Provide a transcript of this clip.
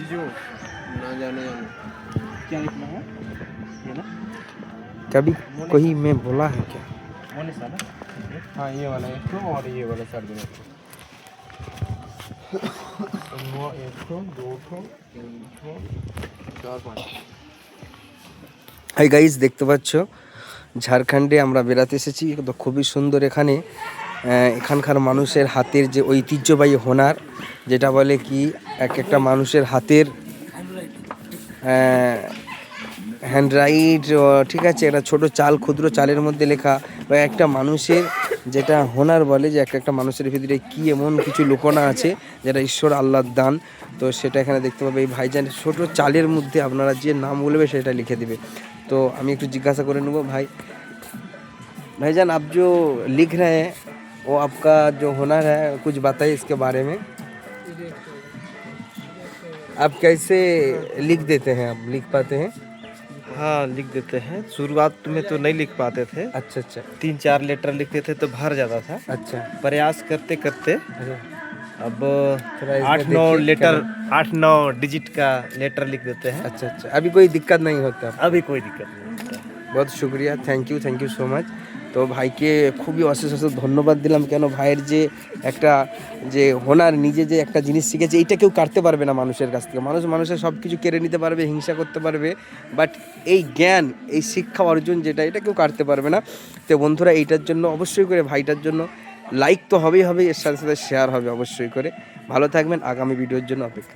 जो ना जाने जाने क्या लिखना है ये ना कभी कोई मैं बोला है क्या मोने सा ना हाँ ये वाला एक ठो और ये वाला सर में वो एक ठो दो ठो तीन ठो चार पाँच হাই গাইস দেখতে পাচ্ছ ঝাড়খণ্ডে আমরা বেড়াতে এসেছি তো খুবই সুন্দর এখানে এখানকার মানুষের হাতের যে ঐতিহ্যবাহী হোনার যেটা বলে কি এক একটা মানুষের হাতের হ্যান্ডরাইট ঠিক আছে এটা ছোট চাল ক্ষুদ্র চালের মধ্যে লেখা বা একটা মানুষের যেটা হোনার বলে যে একটা মানুষের ভিতরে কি এমন কিছু লুকোনো আছে যেটা ঈশ্বর আল্লাহর দান তো সেটা এখানে দেখতে পাবে এই ভাইজান ছোট চালের মধ্যে আপনারা যে নাম বলবে সেটা লিখে দিবে तो আমি একটু জিজ্ঞাসা করে নেব भाई भाईजान आप जो लिख रहे हैं वो आपका जो हुनर है कुछ बताइए इसके बारे में आप कैसे लिख देते हैं आप लिख पाते हैं हाँ लिख देते हैं शुरुआत में तो नहीं लिख पाते थे अच्छा अच्छा 3-4 लेटर लिखते थे तो भर जाता था अच्छा प्रयास करते करते अब थोड़ा इसमें 8-9 देखिए लेटर क्या 8-9 डिजिट का लेटर लिख देते हैं अच्छा अच्छा अभी कोई दिक्कत नहीं होता अभी कोई दिक्कत नहीं होता बहुत शुक्रिया थैंक यू सो माच তো ভাইকে খুবই অশেষ অশেষ ধন্যবাদ দিলাম কেন ভাইয়ের যে একটা যে হোনার নিজে যে একটা জিনিস শিখেছে এইটা কেউ কাটতে পারবে না মানুষের কাছ থেকে মানুষের সব কিছু কেড়ে নিতে পারবে হিংসা করতে পারবে বাট এই জ্ঞান এই শিক্ষা অর্জন যেটা এটা কেউ কাটতে পারবে না তো বন্ধুরা এইটার জন্য অবশ্যই করে ভাইটার জন্য লাইক তো হবেই হবে এর সাথে সাথে শেয়ার হবে অবশ্যই করে ভালো থাকবেন আগামী ভিডিওর জন্য অপেক্ষা